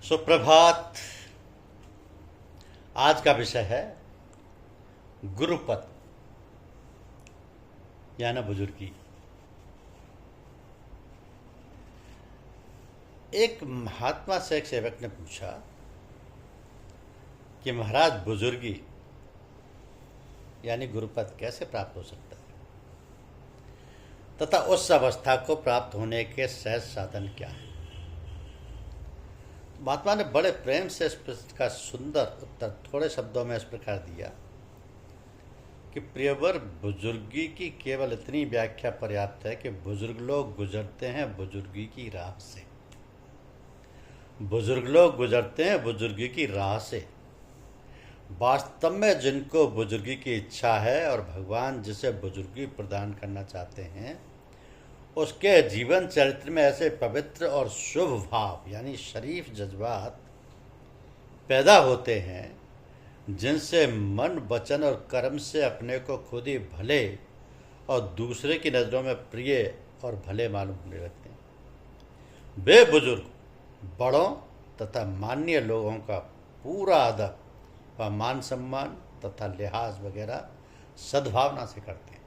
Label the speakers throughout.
Speaker 1: सुप्रभात। आज का विषय है गुरुपद यानी बुजुर्गी। एक महात्मा से एक सेवक ने पूछा कि महाराज, बुजुर्गी यानी गुरुपद कैसे प्राप्त हो सकता है तथा उस अवस्था को प्राप्त होने के सहज साधन क्या है। महात्मा ने बड़े प्रेम से इस प्रश्न का सुंदर उत्तर थोड़े शब्दों में इस प्रकार दिया कि प्रियवर, बुजुर्गी की केवल इतनी व्याख्या पर्याप्त है कि बुजुर्ग लोग गुजरते हैं बुजुर्गी की राह से। बुजुर्ग लोग गुजरते हैं बुजुर्गी की राह से। वास्तव में जिनको बुजुर्गी की इच्छा है और भगवान जिसे बुजुर्गी प्रदान करना चाहते हैं, उसके जीवन चरित्र में ऐसे पवित्र और शुभ भाव यानी शरीफ जज्बात पैदा होते हैं जिनसे मन, वचन और कर्म से अपने को खुद ही भले और दूसरे की नज़रों में प्रिय और भले मालूम होने लगते हैं। वे बुजुर्ग बड़ों तथा मान्य लोगों का पूरा अदब व मान सम्मान तथा लिहाज वगैरह सद्भावना से करते हैं।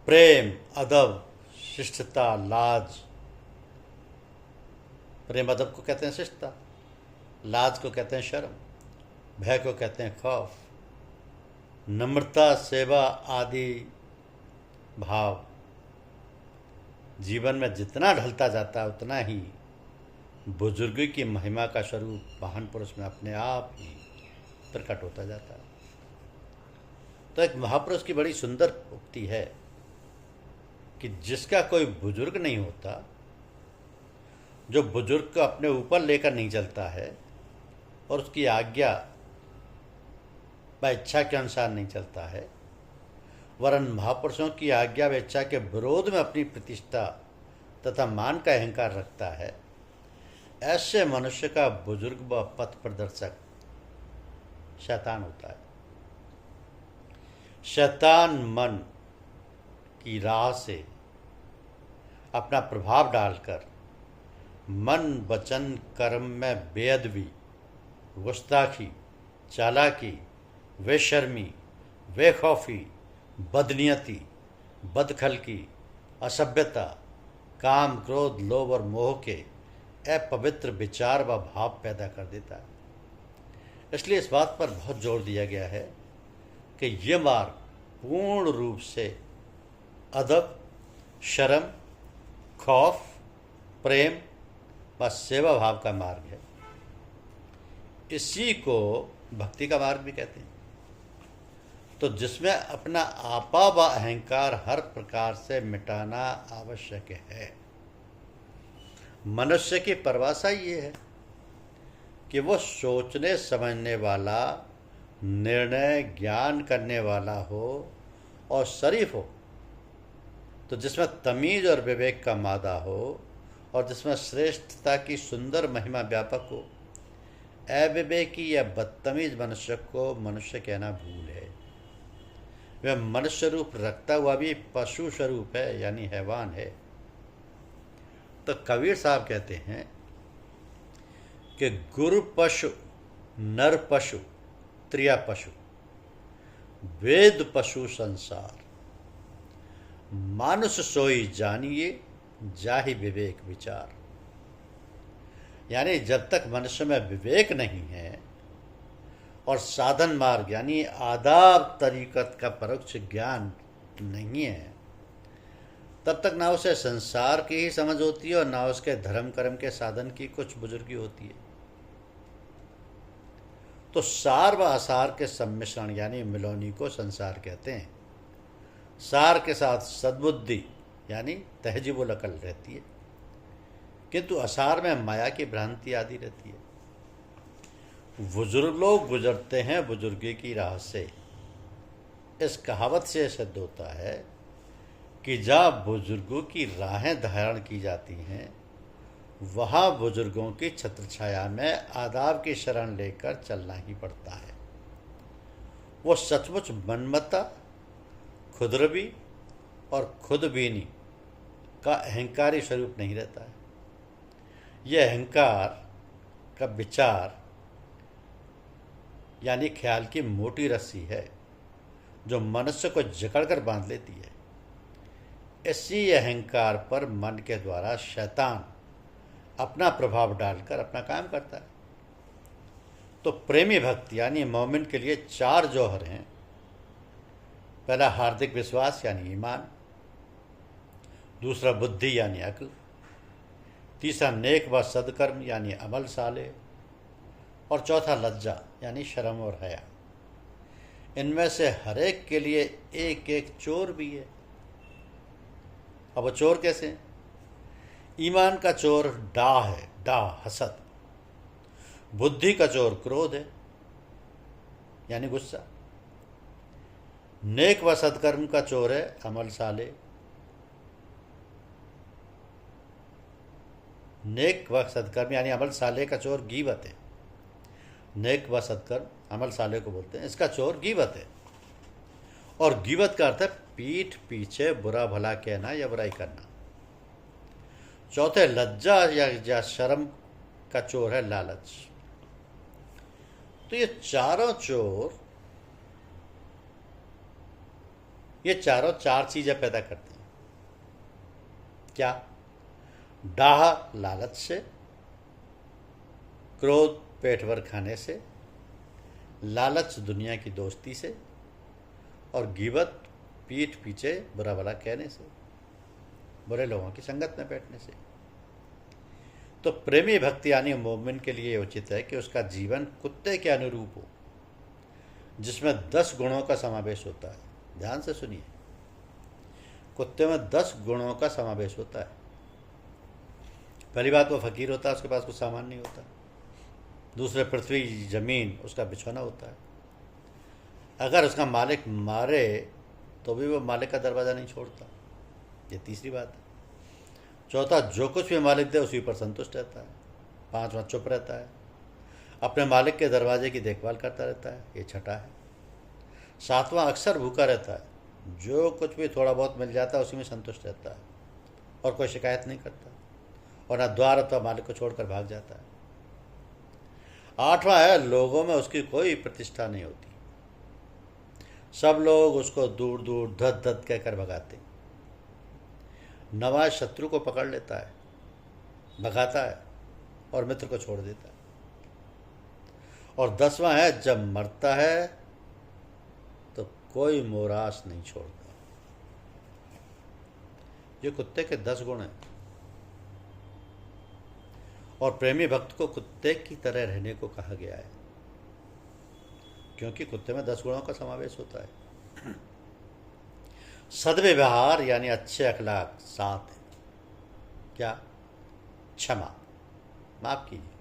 Speaker 1: प्रेम, अदब, शिष्टता, लाज। प्रेम अदब को कहते हैं शिष्टता, लाज को कहते हैं शर्म, भय को कहते हैं खौफ, नम्रता, सेवा आदि भाव जीवन में जितना ढलता जाता है उतना ही बुजुर्गी की महिमा का स्वरूप महान पुरुष में अपने आप ही प्रकट होता जाता है। तो एक महापुरुष की बड़ी सुंदर उक्ति है कि जिसका कोई बुजुर्ग नहीं होता, जो बुजुर्ग को अपने ऊपर लेकर नहीं चलता है और उसकी आज्ञा व इच्छा के अनुसार नहीं चलता है, वरन महापुरुषों की आज्ञा व इच्छा के विरोध में अपनी प्रतिष्ठा तथा मान का अहंकार रखता है, ऐसे मनुष्य का बुजुर्ग व पथ प्रदर्शक शैतान होता है। शैतान मन की राह से अपना प्रभाव डालकर मन, वचन, कर्म में बेअदबी, गुस्ताखी, चालाकी, बेशर्मी, बेखौफी, बदनीयती, बदखलकी, असभ्यता, काम, क्रोध, लोभ और मोह के अपवित्र विचार व भाव पैदा कर देता है। इसलिए इस बात पर बहुत जोर दिया गया है कि ये मार्ग पूर्ण रूप से अदब, शर्म, खौफ, प्रेम व सेवा भाव का मार्ग है। इसी को भक्ति का मार्ग भी कहते हैं। तो जिसमें अपना आपा व अहंकार हर प्रकार से मिटाना आवश्यक है। मनुष्य की परिभाषा ये है कि वो सोचने समझने वाला, निर्णय ज्ञान करने वाला हो और शरीफ हो, तो जिसमें तमीज और विवेक का मादा हो और जिसमें श्रेष्ठता की सुंदर महिमा व्यापक हो। अविवेकी या बदतमीज मनुष्य को मनुष्य कहना भूल है। वह मनुष्य रूप रखता हुआ भी पशु स्वरूप है यानी हैवान है। तो कबीर साहब कहते हैं कि गुरु पशु, नर पशु, त्रिया पशु, वेद पशु संसार, मानुष सोई जानिए जाहि विवेक विचार। यानी जब तक मनुष्य में विवेक नहीं है और साधन मार्ग यानी आदाब तरीकत का परोक्ष ज्ञान नहीं है, तब तक ना उसे संसार की ही समझ होती है और ना उसके धर्म कर्म के साधन की कुछ बुजुर्गी होती है। तो सार व असार के सम्मिश्रण यानी मिलोनी को संसार कहते हैं। सार के साथ सद्बुद्धि यानी तहजीब व अकल रहती है, किंतु असार में माया की भ्रांति आदि रहती है। बुजुर्ग लोग गुजरते हैं बुजुर्गी की राह से। इस कहावत से सिद्ध होता है कि जहाँ बुजुर्गों की राहें धारण की जाती हैं, वहाँ बुजुर्गों की छत्रछाया में आदाब की शरण लेकर चलना ही पड़ता है। वो सचमुच मनमता, खुदरबी और खुदबीनी का अहंकारी स्वरूप नहीं रहता है। यह अहंकार का विचार यानी ख्याल की मोटी रस्सी है जो मनुष्य को जकड़कर बांध लेती है। इसी अहंकार पर मन के द्वारा शैतान अपना प्रभाव डालकर अपना काम करता है। तो प्रेमी भक्त यानी मोमिन के लिए 4 जौहर हैं। पहला हार्दिक विश्वास यानी ईमान, दूसरा बुद्धि यानी अक्ल, तीसरा नेक व सदकर्म यानी अमल साले, और चौथा लज्जा यानी शर्म और हया। इनमें से हर एक के लिए एक एक चोर भी है। अब वो चोर कैसे हैं? ईमान का चोर डाह है, डाह हसद। बुद्धि का चोर क्रोध है यानी गुस्सा। नेक व सदकर्म का चोर है अमल साले। नेक व सदकर्म यानी अमल साले का चोर गीबत है। नेक व सदकर्म अमल साले को बोलते हैं, इसका चोर गीबत है। और गीबत का अर्थ है पीठ पीछे बुरा भला कहना या बुराई करना। चौथे लज्जा या शर्म का चोर है लालच। तो ये चारों चोर, ये चारों 4 चीजें पैदा करते हैं। क्या? डाह लालच से, क्रोध पेट भर खाने से, लालच दुनिया की दोस्ती से, और गीबत पीठ पीछे बुरा भला कहने से, बुरे लोगों की संगत में बैठने से। तो प्रेमी भक्ति यानी मोमिन के लिए उचित है कि उसका जीवन कुत्ते के अनुरूप हो, जिसमें 10 गुणों का समावेश होता है। ध्यान से सुनिए, कुत्ते में 10 गुणों का समावेश होता है। पहली बात, वो फकीर होता है, उसके पास कुछ सामान नहीं होता। दूसरे, पृथ्वी जमीन उसका बिछौना होता है। अगर उसका मालिक मारे तो भी वो मालिक का दरवाज़ा नहीं छोड़ता। ये तीसरी बात है। चौथा, जो कुछ भी मालिक दे उसी पर संतुष्ट रहता है। 5वां, चुप रहता है, अपने मालिक के दरवाजे की देखभाल करता रहता है। ये छठा है। 7वां, अक्सर भूखा रहता है, जो कुछ भी थोड़ा बहुत मिल जाता है उसी में संतुष्ट रहता है और कोई शिकायत नहीं करता, और न द्वार अथवा मालिक को छोड़कर भाग जाता है। 8वां है, लोगों में उसकी कोई प्रतिष्ठा नहीं होती, सब लोग उसको दूर दूर धत धत कहकर भगाते। 9वां, शत्रु को पकड़ लेता है, भगाता है और मित्र को छोड़ देता है। और 10वां है, जब मरता है तो कोई मोरास नहीं छोड़ता। ये कुत्ते के 10 गुण हैं। और प्रेमी भक्त को कुत्ते की तरह रहने को कहा गया है, क्योंकि कुत्ते में 10 गुणों का समावेश होता है। सद्व्यवहार यानी अच्छे अखलाक 7 है। क्या? क्षमा, माफ कीजिए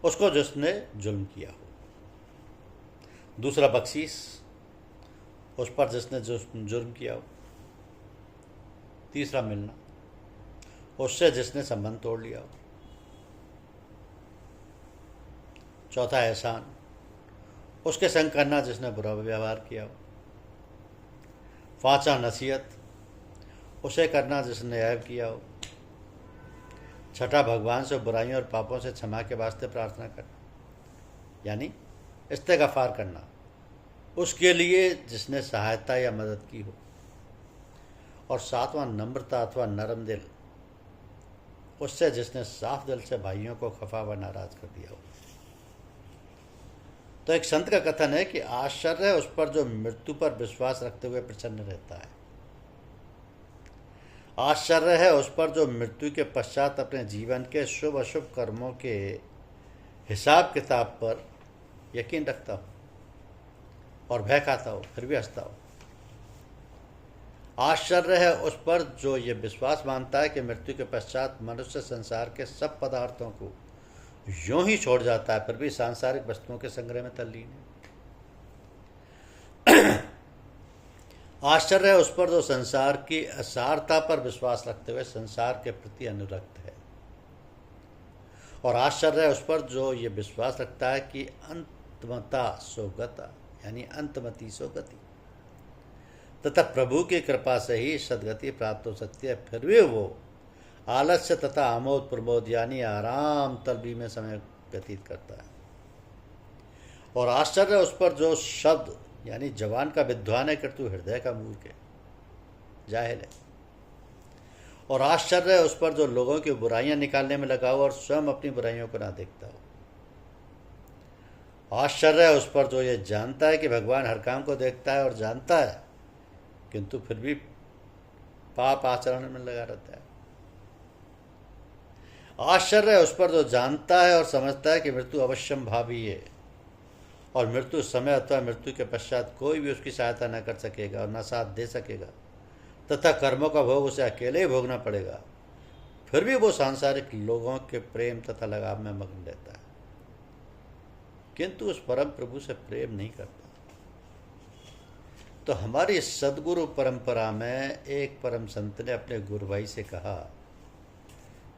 Speaker 1: उसको जिसने जुल्म किया हो। दूसरा, बख्शीश, उस पर जिसने जुर्म किया हो। तीसरा, मिलना, उससे जिसने संबंध तोड़ लिया हो। चौथा, एहसान, उसके संग करना जिसने बुरा व्यवहार किया हो। 5वां, नसीहत, उसे करना जिसने ऐब किया हो। 6ठा, भगवान से बुराइयों और पापों से क्षमा के वास्ते प्रार्थना करना, यानी इस्तेगफार करना उसके लिए जिसने सहायता या मदद की हो। और 7वां, नम्रता अथवा नरम दिल, उससे जिसने साफ दिल से भाइयों को खफा व नाराज कर दिया हो। तो एक संत का कथन है कि आश्चर्य है उस पर जो मृत्यु पर विश्वास रखते हुए प्रसन्न रहता है। आश्चर्य है उस पर जो मृत्यु के पश्चात अपने जीवन के शुभ अशुभ कर्मों के हिसाब किताब पर यकीन रखता हो और भय खाता हो फिर भी हंसता हो। आश्चर्य है उस पर जो ये विश्वास मानता है कि मृत्यु के पश्चात मनुष्य संसार के सब पदार्थों को यूं ही छोड़ जाता है, फिर भी सांसारिक वस्तुओं के संग्रह में तल्लीन है। आश्चर्य है उस पर जो संसार की असारता पर विश्वास रखते हुए संसार के प्रति अनुरक्त है। और आश्चर्य है उस पर जो ये विश्वास रखता है कि अंतमता सोगता, यानी अंतमति सोगति, तथा प्रभु की कृपा से ही सदगति प्राप्त हो सकती है, फिर भी वो आलस्य तथा आमोद प्रमोद यानी आराम तलबी में समय व्यतीत करता है। और आश्चर्य उस पर जो शब्द यानी जवान का विद्वान है किंतु हृदय का मूर्ख है, जाहिल है। और आश्चर्य उस पर जो लोगों की बुराइयां निकालने में लगा हो और स्वयं अपनी बुराइयों को ना देखता हो। आश्चर्य उस पर जो ये जानता है कि भगवान हर काम को देखता है और जानता है, किंतु फिर भी पाप आचरण में लगा रहता है। आश्चर्य उस पर जो जानता है और समझता है कि मृत्यु अवश्यंभावी है और मृत्यु समय अथवा मृत्यु के पश्चात कोई भी उसकी सहायता न कर सकेगा और न साथ दे सकेगा तथा कर्मों का भोग उसे अकेले ही भोगना पड़ेगा, फिर भी वो सांसारिक लोगों के प्रेम तथा लगाव में मग्न रहता है, किंतु उस परम प्रभु से प्रेम नहीं करता। तो हमारी सदगुरु परंपरा में एक परम संत ने अपने गुरु भाई से कहा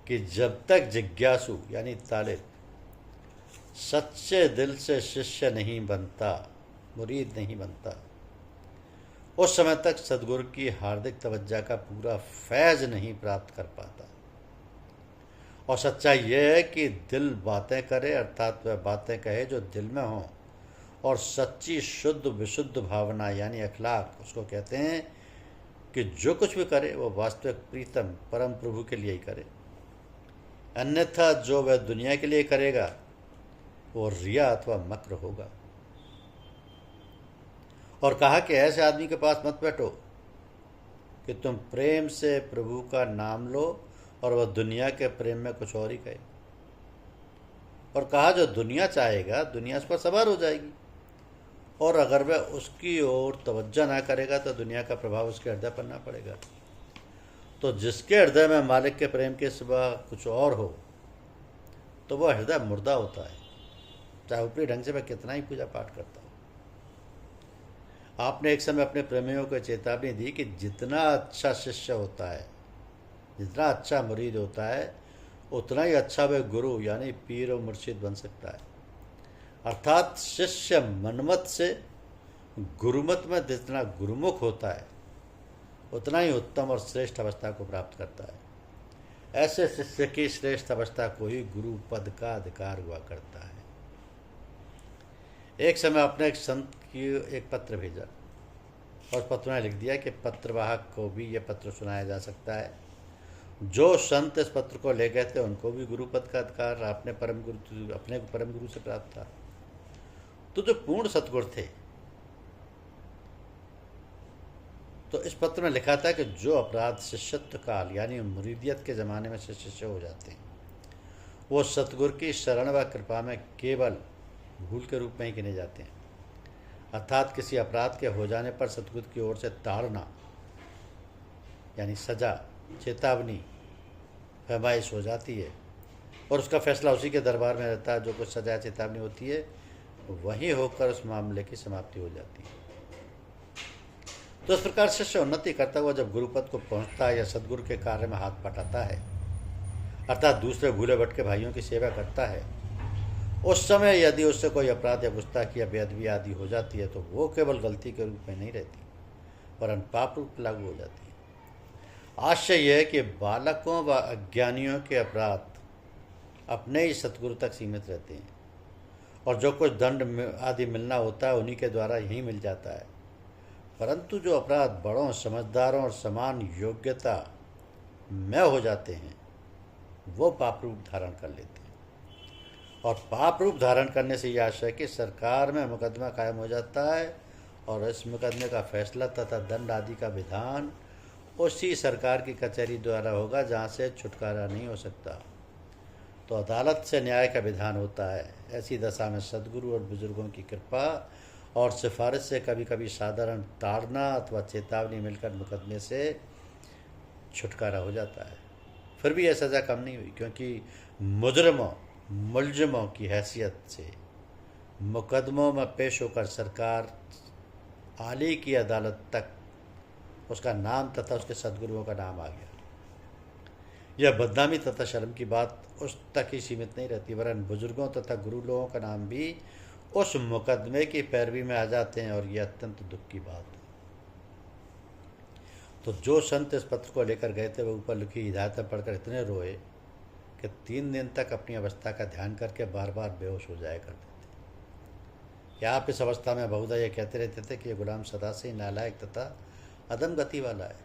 Speaker 1: कि जब तक जिज्ञासु यानी तालिब सच्चे दिल से शिष्य नहीं बनता, मुरीद नहीं बनता, उस समय तक सदगुरु की हार्दिक तवज्जो का पूरा फैज़ नहीं प्राप्त कर पाता। और सच्चाई यह है कि दिल बातें करे, अर्थात वह बातें कहे जो दिल में हों, और सच्ची शुद्ध विशुद्ध भावना यानी अखलाक उसको कहते हैं कि जो कुछ भी करे वो वास्तविक प्रीतम परम प्रभु के लिए ही करे, अन्यथा जो वह दुनिया के लिए करेगा वो रिया अथवा मक्र होगा। और कहा कि ऐसे आदमी के पास मत बैठो कि तुम प्रेम से प्रभु का नाम लो और वह दुनिया के प्रेम में कुछ और ही कहे। और कहा जो दुनिया चाहेगा दुनिया उस पर सवार हो जाएगी, और अगर वह उसकी ओर तवज्जो ना करेगा तो दुनिया का प्रभाव उसके हृदय पर ना पड़ेगा। तो जिसके हृदय में मालिक के प्रेम के सिवा कुछ और हो तो वह हृदय मुर्दा होता है, चाहे ऊपरी ढंग से वह कितना ही पूजा पाठ करता हो। आपने एक समय अपने प्रेमियों को चेतावनी दी कि जितना अच्छा शिष्य होता है, जितना अच्छा मुरीद होता है, उतना ही अच्छा वह गुरु यानी पीर और मुर्शिद बन सकता है। अर्थात शिष्य मनमत से गुरुमत में जितना गुरुमुख होता है उतना ही उत्तम और श्रेष्ठ अवस्था को प्राप्त करता है। ऐसे शिष्य की श्रेष्ठ अवस्था को ही गुरु पद का अधिकार हुआ करता है। एक समय आपने एक संत की एक पत्र भेजा और पत्र में लिख दिया कि पत्रवाहक को भी यह पत्र सुनाया जा सकता है। जो संत इस पत्र को ले गए थे उनको भी गुरु पद का अधिकार अपने परम गुरु से प्राप्त था। तो जो पूर्ण सतगुरु थे, तो इस पत्र में लिखा था कि जो अपराध शिष्यत्व काल यानी मुरीदियत के ज़माने में शिष्य हो जाते हैं, वो सतगुरु की शरण व कृपा में केवल भूल के रूप में ही गिने जाते हैं। अर्थात किसी अपराध के हो जाने पर सतगुरु की ओर से ताड़ना यानी सजा, चेतावनी, फरमाइश हो जाती है और उसका फैसला उसी के दरबार में रहता है। जो कुछ सजा चेतावनी होती है वहीं होकर उस मामले की समाप्ति हो जाती है। तो इस प्रकार शिष्य उन्नति करता हुआ जब गुरुपद को पहुंचता है या सदगुरु के कार्य में हाथ बटाता है, अर्थात दूसरे भूले भटके भाइयों की सेवा करता है, उस समय यदि उससे कोई अपराध या गुस्ताखी या बेअदबी आदि हो जाती है तो वो केवल गलती के रूप में नहीं रहती वरन पाप रूप लागू हो जाती है। आश्चर्य यह है कि बालकों व अज्ञानियों के अपराध अपने ही सतगुरु तक सीमित रहते हैं और जो कुछ दंड आदि मिलना होता है उन्हीं के द्वारा यही मिल जाता है, परंतु जो अपराध बड़ों, समझदारों और समान योग्यता में हो जाते हैं वो पाप रूप धारण कर लेते हैं। और पाप रूप धारण करने से यह आशय है कि सरकार में मुकदमा कायम हो जाता है और इस मुकदमे का फैसला तथा दंड आदि का विधान उसी सरकार की कचहरी द्वारा होगा जहाँ से छुटकारा नहीं हो सकता। तो अदालत से न्याय का विधान होता है। ऐसी दशा में सद्गुरु और बुजुर्गों की कृपा और सिफारिश से कभी कभी साधारण ताड़ना अथवा चेतावनी मिलकर मुकदमे से छुटकारा हो जाता है। फिर भी यह सज़ा कम नहीं हुई, क्योंकि मुलजमों की हैसियत से मुकदमों में पेश होकर सरकार आली की अदालत तक उसका नाम तथा उसके सद्गुरुओं का नाम आ गया। यह बदनामी तथा शर्म की बात उस तक ही सीमित नहीं रहती वरन बुजुर्गों तथा गुरु लोगों का नाम भी उस मुकदमे की पैरवी में आ जाते हैं और यह अत्यंत दुख की बात है। तो जो संत इस पत्र को लेकर गए थे वो ऊपर लिखी हिदायतें पढ़कर इतने रोए कि 3 दिन तक अपनी अवस्था का ध्यान करके बार बार बेहोश हो जाया करते थे। या आप इस अवस्था में बहुधा ये कहते रहते थे कि ये गुलाम सदा से ही नालायक तथा अदम गति वाला है,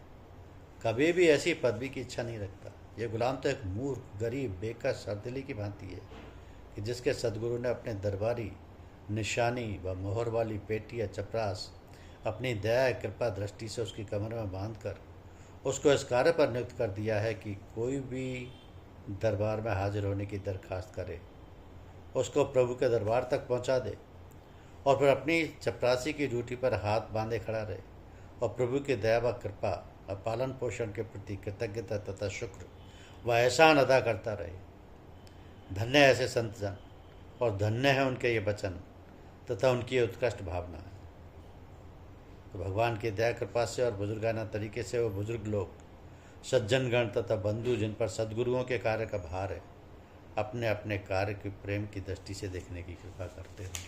Speaker 1: कभी भी ऐसी पदवी की इच्छा नहीं रखता। ये गुलाम तो एक मूर्ख, गरीब, बेकस, सरदिली की भांति है कि जिसके सदगुरु ने अपने दरबारी निशानी व मोहर वाली पेटी या चपरास अपनी दया कृपा दृष्टि से उसकी कमर में बांधकर उसको इस कार्य पर नियुक्त कर दिया है कि कोई भी दरबार में हाजिर होने की दरखास्त करे, उसको प्रभु के दरबार तक पहुंचा दे और फिर अपनी चपरासी की ड्यूटी पर हाथ बांधे खड़ा रहे और प्रभु की दया व कृपा और पालन पोषण के प्रति कृतज्ञता तथा शुक्र व एहसान अदा करता रहे। धन्य है ऐसे संत जन और धन्य है उनके ये वचन तथा उनकी उत्कृष्ट भावना है। तो भगवान की दया कृपा से और बुजुर्गाना तरीके से वो बुजुर्ग लोग, सज्जनगण तथा बंधु जिन पर सद्गुरुओं के कार्य का भार है, अपने अपने कार्य की प्रेम की दृष्टि से देखने की कृपा करते रहे,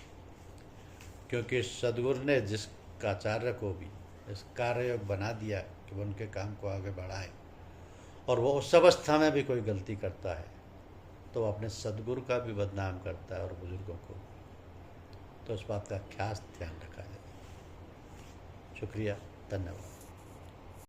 Speaker 1: क्योंकि सद्गुरु ने जिस आचार्य को भी इस कार्य योग बना दिया कि वो उनके काम को आगे बढ़ाए और वो उस अवस्था में भी कोई गलती करता है तो वो अपने सद्गुरु का भी बदनाम करता है और बुजुर्गों को, तो उस बात का खास ध्यान रखा जाए। शुक्रिया, धन्यवाद।